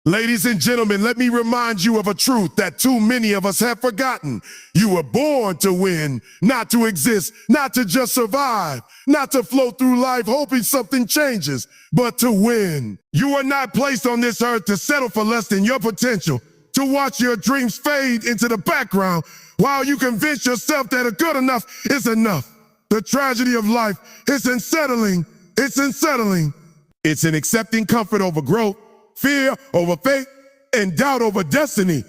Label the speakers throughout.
Speaker 1: Ladies and gentlemen, let me remind you of a truth that too many of us have forgotten. You were born to win, not to exist, not to just survive, not to float through life hoping something changes, but to win. You are not placed on this earth to settle for less than your potential, to watch your dreams fade into the background while you convince yourself that a good enough is enough. The tragedy of life is unsettling. It's unsettling. It's in accepting comfort over growth, fear over faith, and doubt over destiny.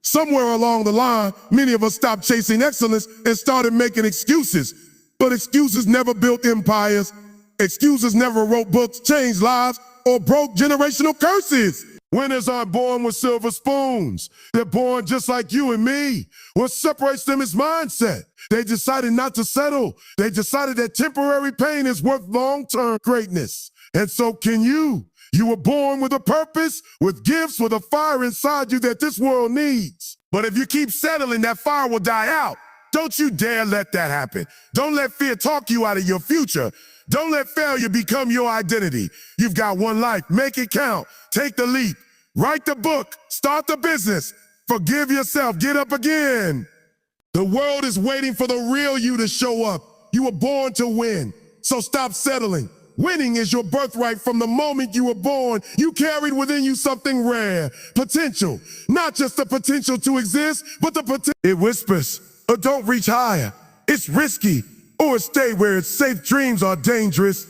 Speaker 1: Somewhere along the line, many of us stopped chasing excellence and started making excuses. But excuses never built empires. Excuses never wrote books, changed lives, or broke generational curses. Winners aren't born with silver spoons. They're born just like you and me. What separates them is mindset. They decided not to settle. They decided that temporary pain is worth long-term greatness. And so can you. You were born with a purpose, with gifts, with a fire inside you that this world needs. But if you keep settling, that fire will die out. Don't you dare let that happen. Don't let fear talk you out of your future. Don't let failure become your identity. You've got one life. Make it count. Take the leap. Write the book. Start the business. Forgive yourself. Get up again. The world is waiting for the real you to show up. You were born to win. So stop settling. Winning is your birthright from the moment you were born. You carried within you something rare, potential. Not just the potential to exist, but the potential. It whispers, or don't reach higher. It's risky, or stay where it's safe. Dreams are dangerous.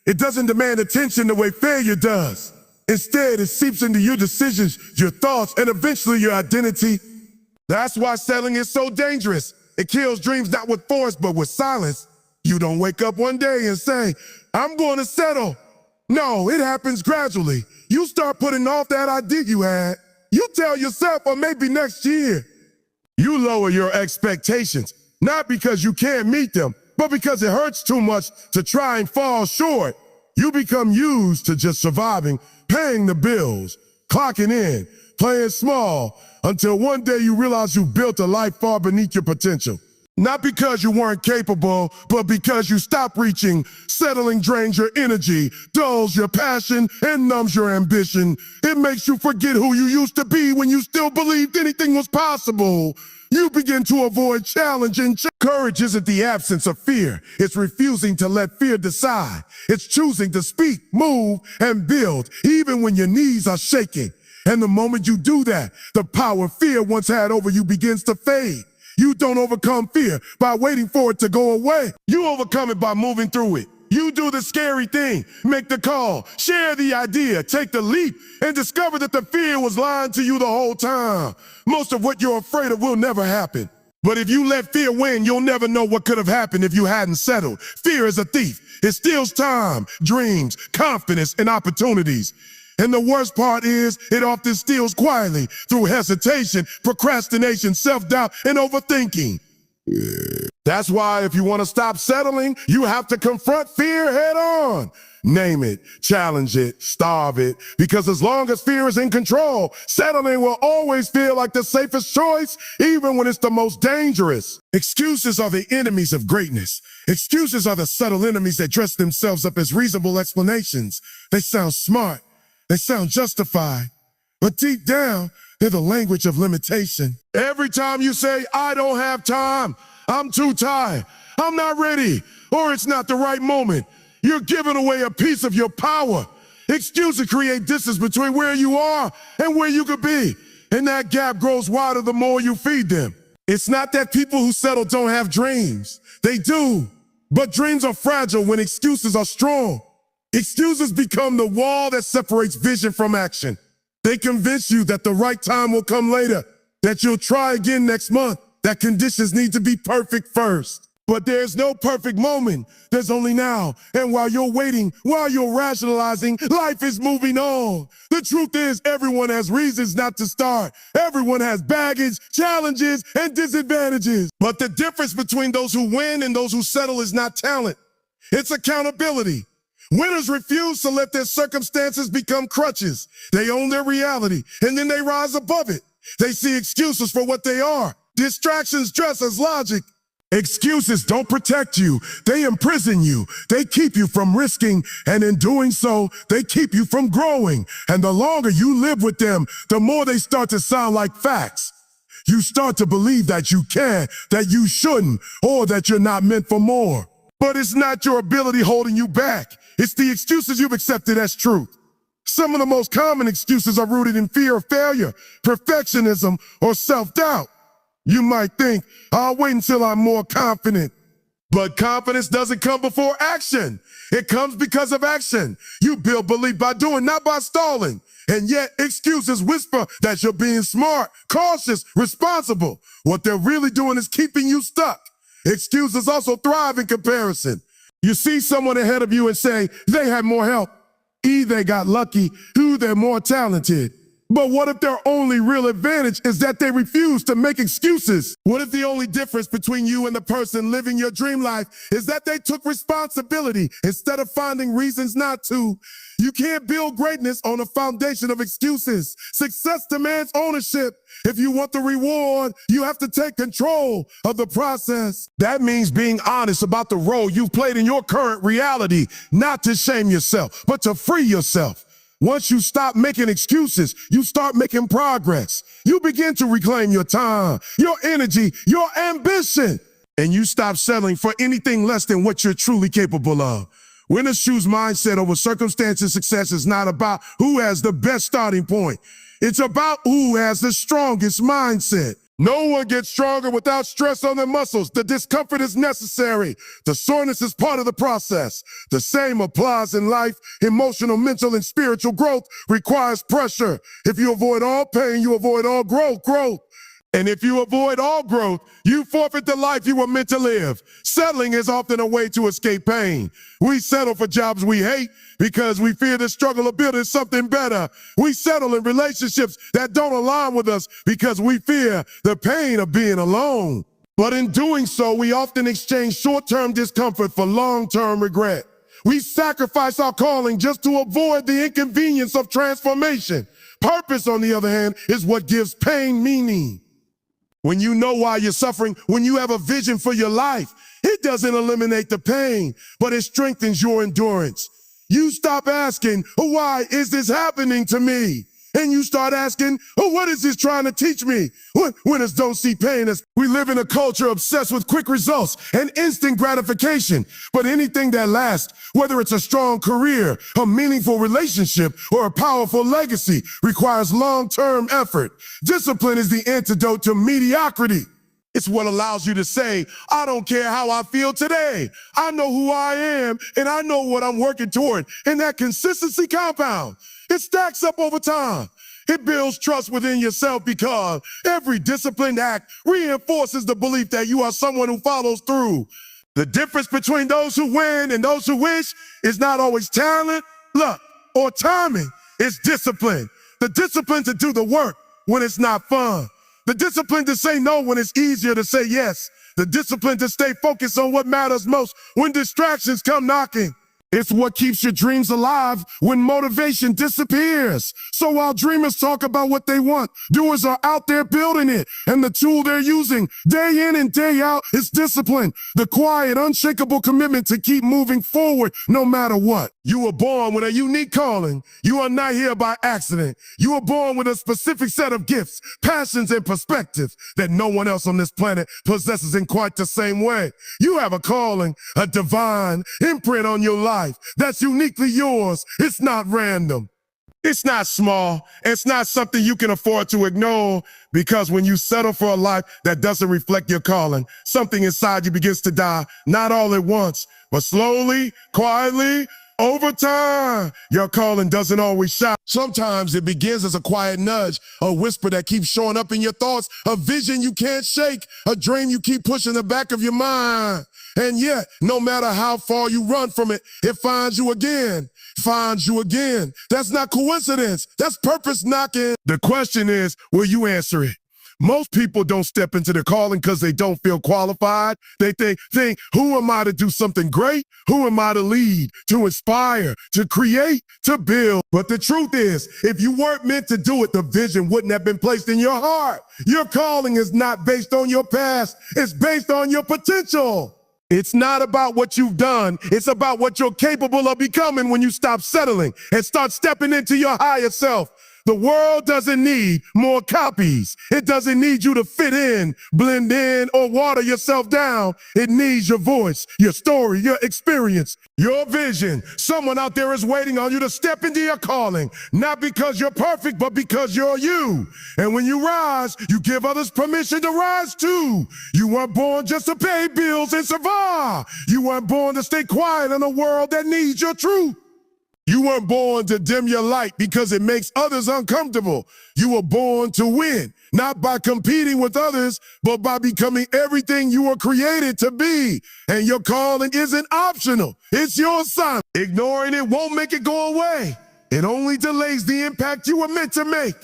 Speaker 1: It doesn't demand attention the way failure does. Instead, it seeps into your decisions, your thoughts, and eventually your identity. That's why settling is so dangerous. It kills dreams not with force, but with silence. You don't wake up one day and say, I'm going to settle. No, it happens gradually. You start putting off that idea you had. You tell yourself, or maybe next year. You lower your expectations, not because you can't meet them, but because it hurts too much to try and fall short. You become used to just surviving, paying the bills, clocking in, playing small, until one day you realize you built a life far beneath your potential. Not because you weren't capable, but because you stopped reaching. Settling drains your energy, dulls your passion, and numbs your ambition. It makes you forget who you used to be when you still believed anything was possible. You begin to avoid challenge, and courage isn't the absence of fear. It's refusing to let fear decide. It's choosing to speak, move, and build, even when your knees are shaking. And the moment you do that, the power fear once had over you begins to fade. You don't overcome fear by waiting for it to go away. You overcome it by moving through it. You do the scary thing, make the call, share the idea, take the leap, and discover that the fear was lying to you the whole time. Most of what you're afraid of will never happen. But if you let fear win, you'll never know what could have happened if you hadn't settled. Fear is a thief. It steals time, dreams, confidence, and opportunities. And the worst part is, it often steals quietly through hesitation, procrastination, self-doubt, and overthinking. That's why if you want to stop settling, you have to confront fear head on. Name it, challenge it, starve it, because as long as fear is in control, settling will always feel like the safest choice, even when it's the most dangerous. Excuses are the enemies of greatness. Excuses are the subtle enemies that dress themselves up as reasonable explanations. They sound smart. They sound justified, but deep down, they're the language of limitation. Every time you say, I don't have time, I'm too tired, I'm not ready, or it's not the right moment, you're giving away a piece of your power. Excuses create distance between where you are and where you could be, and that gap grows wider the more you feed them. It's not that people who settle don't have dreams. They do, but dreams are fragile when excuses are strong. Excuses become the wall that separates vision from action. They convince you that the right time will come later, that you'll try again next month, that conditions need to be perfect first. But there's no perfect moment. There's only now. And while you're waiting, while you're rationalizing, life is moving on. The truth is, everyone has reasons not to start. Everyone has baggage, challenges, and disadvantages. But the difference between those who win and those who settle is not talent. It's accountability. Winners refuse to let their circumstances become crutches. They own their reality, and then they rise above it. They see excuses for what they are, distractions dressed as logic, Excuses don't protect you. They imprison you. They keep you from risking, and in doing so, they keep you from growing. And the longer you live with them, the more they start to sound like facts. You start to believe that you can, that you shouldn't, or that you're not meant for more. But it's not your ability holding you back. It's the excuses you've accepted as truth. Some of the most common excuses are rooted in fear of failure, perfectionism, or self-doubt. You might think, I'll wait until I'm more confident. But confidence doesn't come before action. It comes because of action. You build belief by doing, not by stalling. And yet excuses whisper that you're being smart, cautious, responsible. What they're really doing is keeping you stuck. Excuses also thrive in comparison. You see someone ahead of you and say, they had more help. E, they got lucky. Who, they're more talented. But what if their only real advantage is that they refuse to make excuses? What if the only difference between you and the person living your dream life is that they took responsibility instead of finding reasons not to? You can't build greatness on a foundation of excuses. Success demands ownership. If you want the reward, you have to take control of the process. That means being honest about the role you've played in your current reality, not to shame yourself, but to free yourself. Once you stop making excuses, you start making progress. You begin to reclaim your time, your energy, your ambition, and you stop settling for anything less than what you're truly capable of. Winners choose mindset over circumstances. Success is not about who has the best starting point. It's about who has the strongest mindset. No one gets stronger without stress on their muscles. The discomfort is necessary. The soreness is part of the process. The same applies in life. Emotional, mental, and spiritual growth requires pressure. If you avoid all pain, you avoid all growth. And if you avoid all growth, you forfeit the life you were meant to live. Settling is often a way to escape pain. We settle for jobs we hate because we fear the struggle of building something better. We settle in relationships that don't align with us because we fear the pain of being alone. But in doing so, we often exchange short-term discomfort for long-term regret. We sacrifice our calling just to avoid the inconvenience of transformation. Purpose, on the other hand, is what gives pain meaning. When you know why you're suffering, when you have a vision for your life, it doesn't eliminate the pain, but it strengthens your endurance. You stop asking, why is this happening to me? And you start asking, what is this trying to teach me? Winners don't see pain as we live in a culture obsessed with quick results and instant gratification. But anything that lasts, whether it's a strong career, a meaningful relationship, or a powerful legacy, requires long-term effort. Discipline is the antidote to mediocrity. It's what allows you to say, I don't care how I feel today. I know who I am, and I know what I'm working toward. And that consistency compound, it stacks up over time. It builds trust within yourself because every disciplined act reinforces the belief that you are someone who follows through. The difference between those who win and those who wish is not always talent, luck, or timing. It's discipline. The discipline to do the work when it's not fun. The discipline to say no when it's easier to say yes. The discipline to stay focused on what matters most when distractions come knocking. It's what keeps your dreams alive when motivation disappears. So while dreamers talk about what they want, doers are out there building it. And the tool they're using day in and day out is discipline. The quiet, unshakable commitment to keep moving forward no matter what. You were born with a unique calling. You are not here by accident. You were born with a specific set of gifts, passions, and perspectives that no one else on this planet possesses in quite the same way. You have a calling, a divine imprint on your life that's uniquely yours. It's not random. It's not small. It's not something you can afford to ignore, because when you settle for a life that doesn't reflect your calling, something inside you begins to die, not all at once, but slowly, quietly, over time. Your calling doesn't always shout. Sometimes it begins as a quiet nudge, a whisper that keeps showing up in your thoughts, a vision you can't shake, a dream you keep pushing in the back of your mind. And yet, no matter how far you run from it, it finds you again. That's not coincidence. That's purpose knocking. The question is, will you answer it? Most people don't step into their calling because they don't feel qualified. They think, who am I to do something great? Who am I to lead, to inspire, to create, to build? But the truth is, if you weren't meant to do it, the vision wouldn't have been placed in your heart. Your calling is not based on your past. It's based on your potential. It's not about what you've done. It's about what you're capable of becoming when you stop settling and start stepping into your higher self. The world doesn't need more copies. It doesn't need you to fit in, blend in, or water yourself down. It needs your voice, your story, your experience, your vision. Someone out there is waiting on you to step into your calling, not because you're perfect, but because you're you. And when you rise, you give others permission to rise too. You weren't born just to pay bills and survive. You weren't born to stay quiet in a world that needs your truth. You weren't born to dim your light because it makes others uncomfortable. You were born to win, not by competing with others, but by becoming everything you were created to be. And your calling isn't optional. It's your assignment. Ignoring it won't make it go away. It only delays the impact you were meant to make.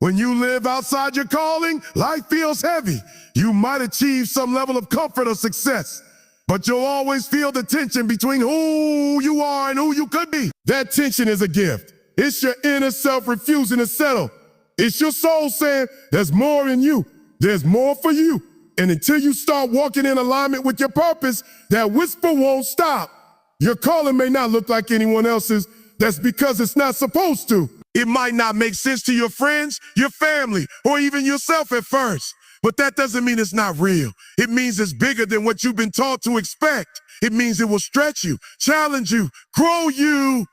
Speaker 1: When you live outside your calling, life feels heavy. You might achieve some level of comfort or success, but you'll always feel the tension between who you are and who you could be. That tension is a gift. It's your inner self refusing to settle. It's your soul saying, there's more in you. There's more for you. And until you start walking in alignment with your purpose, that whisper won't stop. Your calling may not look like anyone else's. That's because it's not supposed to. It might not make sense to your friends, your family, or even yourself at first. But that doesn't mean it's not real. It means it's bigger than what you've been taught to expect. It means it will stretch you, challenge you, grow you.